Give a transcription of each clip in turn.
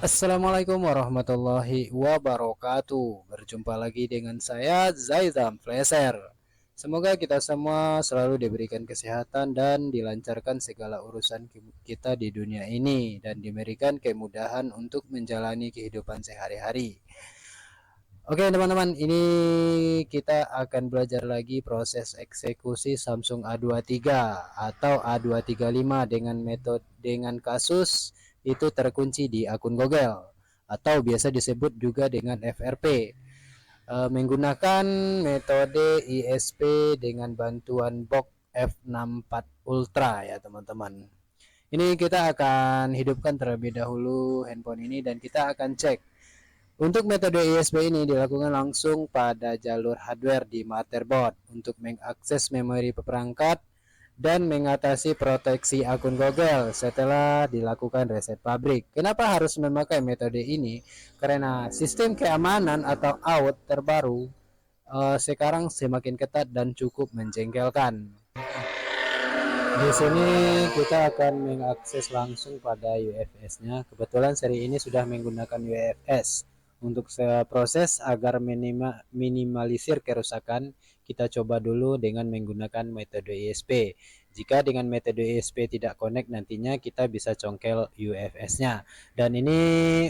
Assalamualaikum warahmatullahi wabarakatuh. Berjumpa lagi dengan saya Zaizam Fleser. Semoga kita semua selalu diberikan kesehatan dan dilancarkan segala urusan kita di dunia ini dan diberikan kemudahan untuk menjalani kehidupan sehari-hari. Oke teman-teman, ini kita akan belajar lagi proses eksekusi Samsung A23 atau A235 dengan kasus itu terkunci di akun Google atau biasa disebut juga dengan FRP. Menggunakan metode ISP dengan bantuan box F64 Ultra ya teman-teman. Ini kita akan hidupkan terlebih dahulu handphone ini dan kita akan cek. Untuk metode ISP ini dilakukan langsung pada jalur hardware di motherboard untuk mengakses memori perangkat dan mengatasi proteksi akun Google setelah dilakukan reset pabrik. Kenapa harus memakai metode ini? Karena sistem keamanan atau AUT terbaru sekarang semakin ketat dan cukup menjengkelkan. Di sini kita akan mengakses langsung pada UFS-nya. Kebetulan seri ini sudah menggunakan UFS. Untuk proses agar minimalisir kerusakan, kita coba dulu dengan menggunakan metode ISP. Jika dengan metode ISP tidak connect, nantinya kita bisa congkel UFS-nya. Dan ini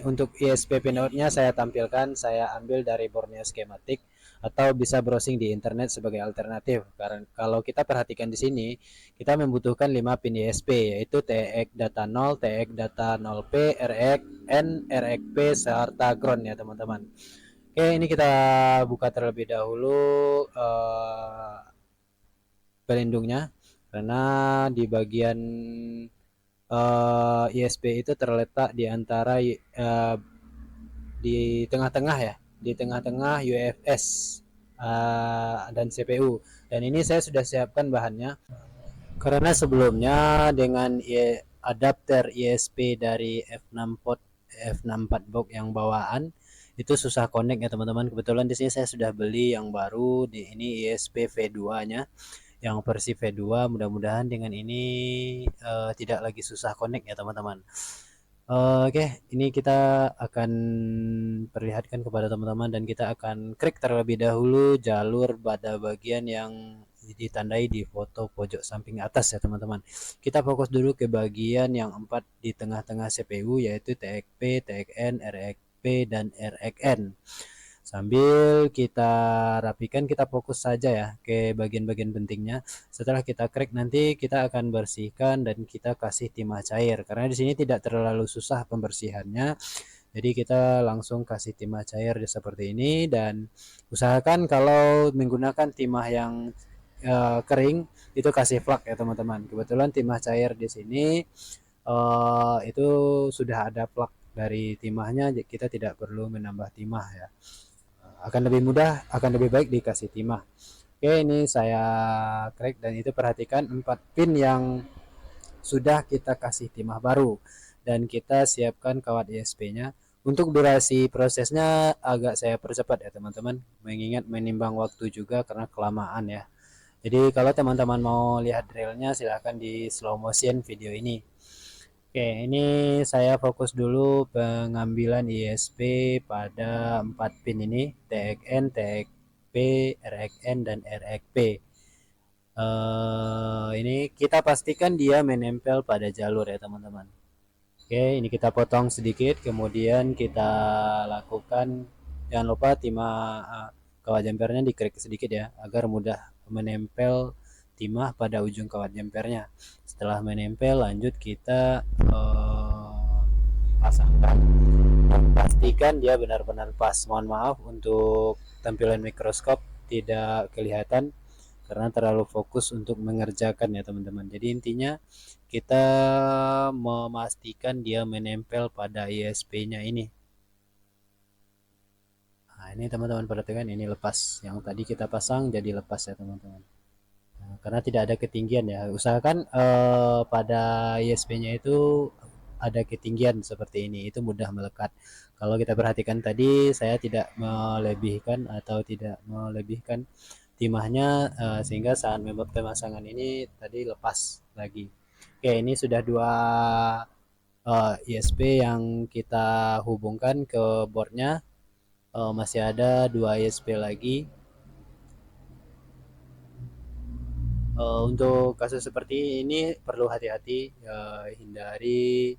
untuk ISP pinoutnya saya tampilkan, saya ambil dari Borneo Schematic atau bisa browsing di internet sebagai alternatif. Karena kalau kita perhatikan di sini, kita membutuhkan 5 pin ISP yaitu TX data 0, TX data 0P, RX, N, RXP serta ground ya teman-teman. Oke, ini kita buka terlebih dahulu pelindungnya karena di bagian ISP itu terletak di antara di tengah-tengah ya, di tengah-tengah UFS dan CPU. Dan ini saya sudah siapkan bahannya. Karena sebelumnya dengan adapter ISP dari F64 box yang bawaan itu susah connect ya teman-teman. Kebetulan di sini saya sudah beli yang baru di ini ISP V2-nya yang versi V2. Mudah-mudahan dengan ini tidak lagi susah connect ya teman-teman. Oke, ini kita akan perlihatkan kepada teman-teman dan kita akan klik terlebih dahulu jalur pada bagian yang ditandai di foto pojok samping atas ya teman-teman. Kita fokus dulu ke bagian yang 4 di tengah-tengah CPU yaitu TXP, TXN, RXP dan RXN. Sambil kita rapikan, kita fokus saja ya ke bagian-bagian pentingnya. Setelah kita crack nanti kita akan bersihkan dan kita kasih timah cair. Karena di sini tidak terlalu susah pembersihannya. Jadi kita langsung kasih timah cair seperti ini dan usahakan kalau menggunakan timah yang kering itu kasih flak ya teman-teman. Kebetulan timah cair di sini itu sudah ada flak dari timahnya, kita tidak perlu menambah timah ya. Akan lebih mudah, akan lebih baik dikasih timah. Oke, ini saya crack dan itu perhatikan 4 pin yang sudah kita kasih timah baru dan kita siapkan kawat ISP-nya. Untuk durasi prosesnya agak saya percepat ya teman-teman, mengingat menimbang waktu juga karena kelamaan ya. Jadi kalau teman-teman mau lihat drillnya silahkan di slow motion video ini. Oke, ini saya fokus dulu pengambilan ISP pada 4 pin ini, TXN, TXP, RXN, dan RXP. Ini kita pastikan dia menempel pada jalur ya teman-teman. Oke, ini kita potong sedikit, kemudian kita lakukan, jangan lupa timah kawat jempernya diklik sedikit ya, agar mudah menempel timah pada ujung kawat jempernya. Setelah menempel, lanjut kita pasangkan dan pastikan dia benar-benar pas. Mohon maaf untuk tampilan mikroskop tidak kelihatan karena terlalu fokus untuk mengerjakan ya teman-teman. Jadi intinya kita memastikan dia menempel pada ISP-nya ini. Nah, ini teman-teman perhatikan, ini lepas. Yang tadi kita pasang jadi lepas ya teman-teman. Nah, karena tidak ada ketinggian ya. Usahakan pada ISP-nya itu ada ketinggian seperti ini, itu mudah melekat. Kalau kita perhatikan tadi saya tidak melebihkan atau tidak melebihkan timahnya sehingga saat pemasangan ini tadi lepas lagi. Oke, ini sudah dua ISP yang kita hubungkan ke boardnya. Masih ada 2 ISP lagi. Untuk kasus seperti ini perlu hati-hati, hindari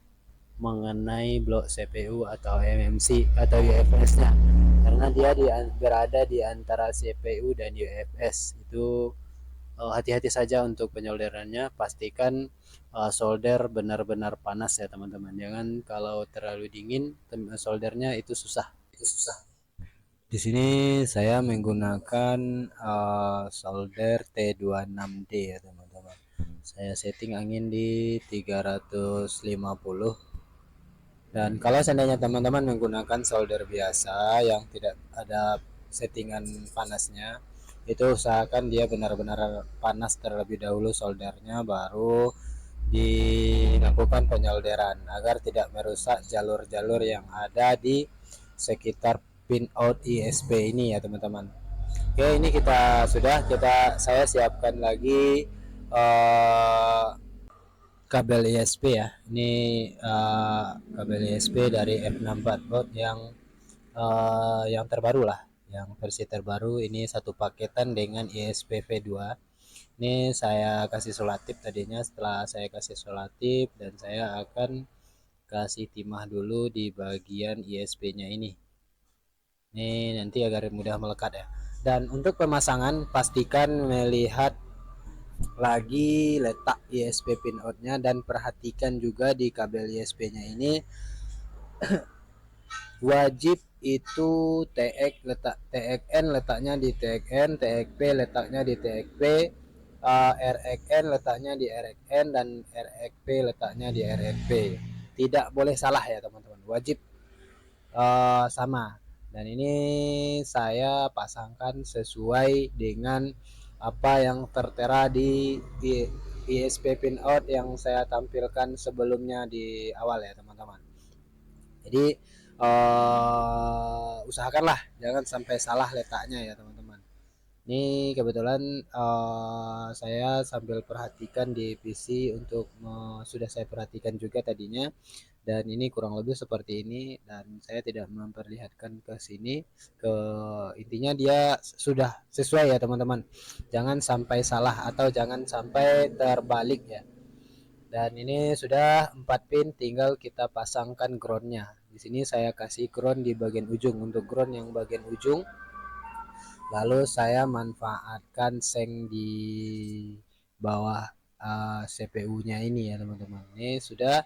mengenai blok CPU atau MMC atau UFS-nya, karena dia berada di antara CPU dan UFS. Itu hati-hati saja untuk penyolderannya. Pastikan solder benar-benar panas ya teman-teman. Jangan kalau terlalu dingin soldernya itu susah. Di sini saya menggunakan solder T26D ya teman-teman. Saya setting angin di 350. Dan kalau seandainya teman-teman menggunakan solder biasa yang tidak ada settingan panasnya, itu usahakan dia benar-benar panas terlebih dahulu soldernya, baru dilakukan penyolderan agar tidak merusak jalur-jalur yang ada di sekitar pin out ISP ini ya teman-teman. Oke, ini saya siapkan lagi uh, kabel ISP ya. Ini kabel ISP dari F64 Bot yang terbaru lah, yang versi terbaru. Ini satu paketan dengan ISP V2. Ini saya kasih solatif tadinya. Setelah saya kasih solatif, dan saya akan kasih timah dulu di bagian ISP-nya ini. Ini nanti agar mudah melekat ya. Dan untuk pemasangan, pastikan melihat lagi letak ISP pin out-nya, dan perhatikan juga di kabel ISP-nya ini wajib itu TXN letaknya di TXN, TXP letaknya di TXP, RXN letaknya di RXN, dan RXP letaknya di RXP. Tidak boleh salah ya teman-teman, wajib sama. Dan ini saya pasangkan sesuai dengan apa yang tertera di ISP pin out yang saya tampilkan sebelumnya di awal ya teman-teman. Jadi usahakanlah jangan sampai salah letaknya ya teman-teman. Ini kebetulan saya sambil perhatikan di PC untuk sudah saya perhatikan juga tadinya, dan ini kurang lebih seperti ini, dan saya tidak memperlihatkan ke sini. Intinya dia sudah sesuai ya teman-teman. Jangan sampai salah atau jangan sampai terbalik ya. Dan ini sudah 4 pin, tinggal kita pasangkan groundnya. Di sini saya kasih ground di bagian ujung. Untuk ground yang bagian ujung, lalu saya manfaatkan seng di bawah CPU-nya ini ya teman-teman. Ini sudah.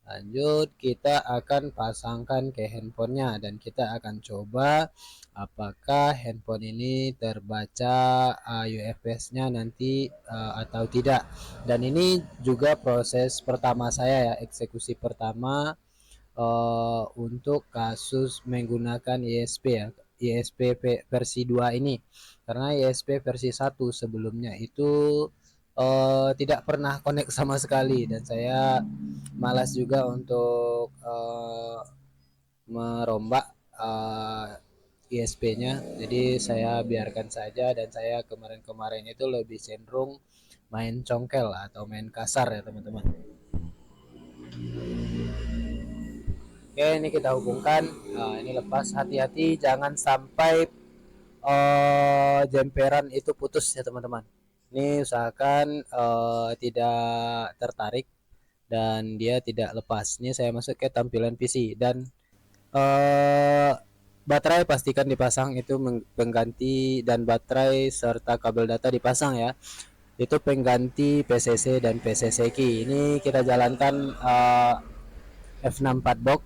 Lanjut, kita akan pasangkan ke handphonenya, dan kita akan coba apakah handphone ini terbaca UFS-nya nanti atau tidak. Dan ini juga proses pertama saya ya, eksekusi pertama untuk kasus menggunakan ISP ya, ISP versi 2 ini. Karena ISP versi 1 sebelumnya itu tidak pernah connect sama sekali, dan saya malas juga untuk merombak ISP-nya. Jadi saya biarkan saja, dan saya kemarin-kemarin itu lebih cenderung main congkel atau main kasar ya teman-teman. Oke, ini kita hubungkan. Ini lepas. Hati-hati jangan sampai jemperan itu putus ya teman-teman. Ini usahakan tidak tertarik dan dia tidak lepas. Ini saya masuk ke tampilan PC, dan baterai pastikan dipasang, itu pengganti, dan baterai serta kabel data dipasang ya. Itu pengganti PCC dan PCC key. Ini kita jalankan F64 box.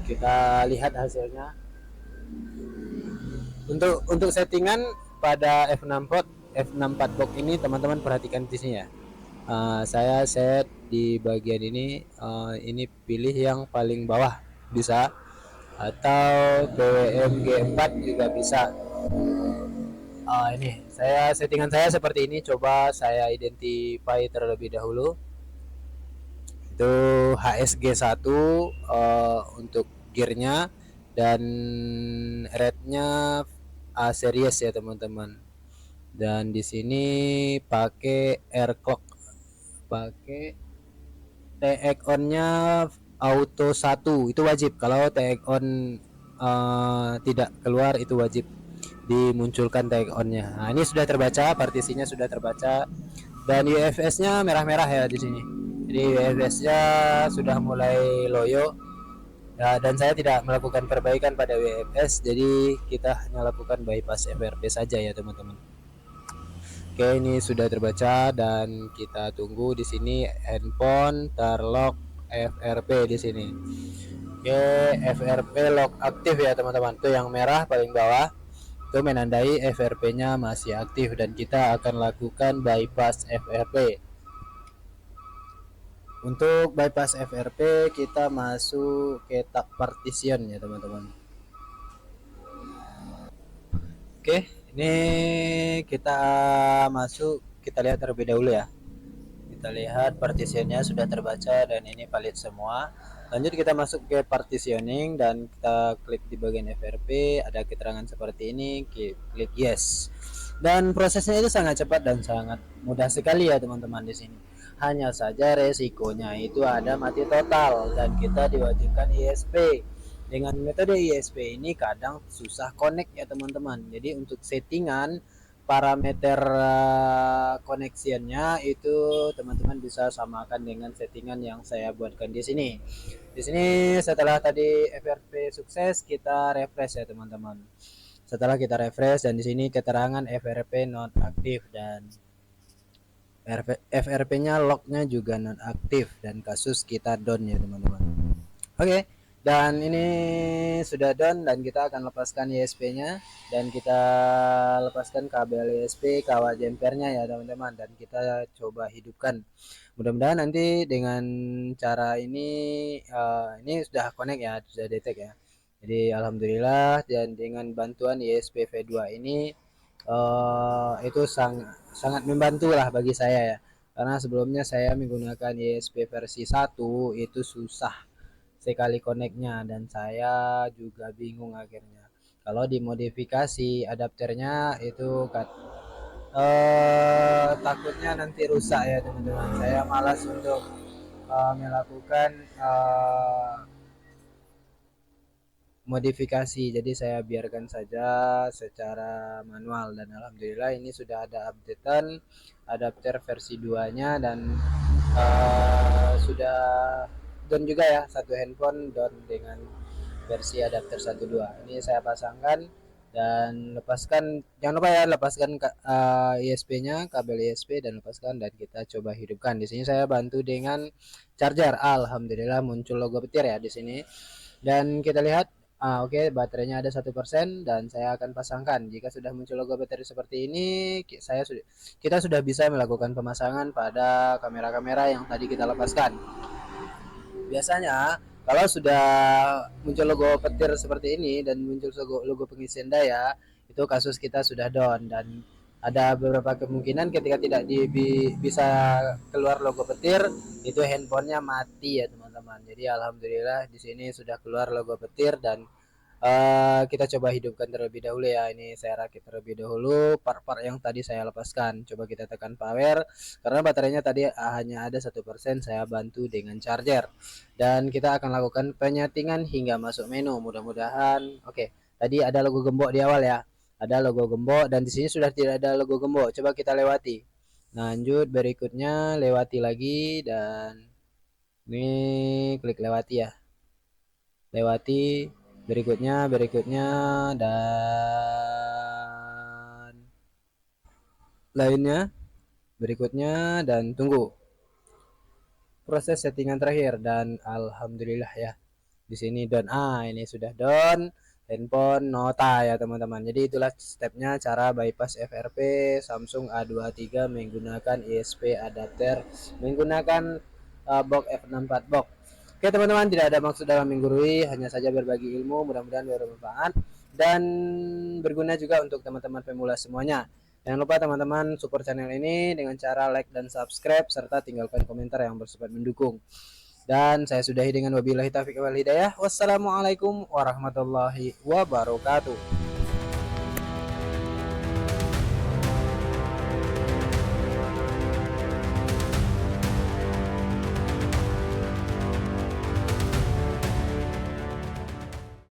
Kita lihat hasilnya. Untuk settingan pada F64 box ini teman-teman perhatikan di sini ya. Saya set di bagian ini pilih yang paling bawah bisa, atau PWM G4 juga bisa. Ini settingan saya seperti ini. Coba saya identify terlebih dahulu. Itu HSG1 untuk gearnya, dan rednya A series ya teman-teman. Dan di sini pakai air clock, pakai tag on-nya auto 1 itu wajib. Kalau tag on tidak keluar itu wajib dimunculkan tag on-nya. Nah, ini sudah terbaca, partisinya sudah terbaca dan UFS-nya merah-merah ya di sini. Jadi UFS-nya sudah mulai loyo. Ya, dan saya tidak melakukan perbaikan pada WFS, jadi kita hanya lakukan bypass FRP saja ya teman-teman. Oke, ini sudah terbaca dan kita tunggu di sini handphone terlock FRP di sini. Oke, FRP lock aktif ya teman-teman. Itu yang merah paling bawah. Itu menandai FRP-nya masih aktif dan kita akan lakukan bypass FRP. Untuk bypass FRP kita masuk ke tab partition ya teman-teman. Oke, ini kita masuk, kita lihat terlebih dahulu ya. Kita lihat partitionnya sudah terbaca dan ini valid semua. Lanjut kita masuk ke partitioning dan kita klik di bagian FRP, ada keterangan seperti ini, klik yes. Dan prosesnya itu sangat cepat dan sangat mudah sekali ya teman-teman di sini. Hanya saja resikonya itu ada mati total dan kita diwajibkan ISP. Dengan metode ISP ini kadang susah connect ya teman-teman. Jadi untuk settingan parameter connectionnya itu teman-teman bisa samakan dengan settingan yang saya buatkan di sini. Di sini setelah tadi FRP sukses, kita refresh ya teman-teman. Setelah kita refresh dan di sini keterangan FRP non aktif dan FRP-nya lognya juga non aktif dan kasus kita down ya teman-teman. Oke, dan ini sudah done dan kita akan lepaskan ISP-nya dan kita lepaskan kabel ISP, kawat jumpernya ya teman-teman, dan kita coba hidupkan. Mudah-mudahan nanti dengan cara ini sudah connect ya, sudah detect ya. Jadi alhamdulillah, dan dengan bantuan ISP V2 ini itu sangat membantu lah bagi saya ya. Karena sebelumnya saya menggunakan ISP versi 1 itu susah sekali koneknya dan saya juga bingung akhirnya. Kalau dimodifikasi adapternya itu takutnya nanti rusak ya teman-teman. Saya malas untuk melakukan modifikasi, jadi saya biarkan saja secara manual dan alhamdulillah ini sudah ada updatean adapter versi 2 nya dan sudah down juga ya, satu handphone down dengan versi adapter 12. Ini saya pasangkan dan lepaskan, jangan lupa ya lepaskan ISP-nya, kabel ISP dan lepaskan dan kita coba hidupkan. Di sini saya bantu dengan charger. Alhamdulillah muncul logo petir ya di sini. Dan kita lihat oke, baterainya ada 1% dan saya akan pasangkan. Jika sudah muncul logo baterai seperti ini, kita sudah bisa melakukan pemasangan pada kamera-kamera yang tadi kita lepaskan. Biasanya kalau sudah muncul logo petir seperti ini dan muncul logo pengisian daya, itu kasus kita sudah down dan ada beberapa kemungkinan ketika tidak bisa keluar logo petir, itu handphonenya mati ya teman-teman. Jadi alhamdulillah di sini sudah keluar logo petir dan kita coba hidupkan terlebih dahulu ya. Ini saya rakit terlebih dahulu part-part yang tadi saya lepaskan. Coba kita tekan power karena baterainya tadi hanya ada 1%, saya bantu dengan charger. Dan kita akan lakukan penyetingan hingga masuk menu. Mudah-mudahan oke. Tadi ada logo gembok di awal ya. Ada logo gembok dan di sini sudah tidak ada logo gembok. Coba kita lewati. Lanjut berikutnya lewati lagi dan ini klik lewati ya. Lewati berikutnya dan lainnya berikutnya dan tunggu proses settingan terakhir dan alhamdulillah ya di sini down. Ini sudah down handphone Nota ya teman-teman. Jadi itulah stepnya cara bypass FRP Samsung A23 menggunakan ISP adapter menggunakan box F64 box. Oke teman-teman, tidak ada maksud dalam menggurui, hanya saja berbagi ilmu, mudah-mudahan bermanfaat dan berguna juga untuk teman-teman pemula semuanya. Jangan lupa teman-teman support channel ini dengan cara like dan subscribe serta tinggalkan komentar yang bersifat mendukung. Dan saya sudahi dengan wabillahi taufiq wal hidayah. Wassalamualaikum warahmatullahi wabarakatuh.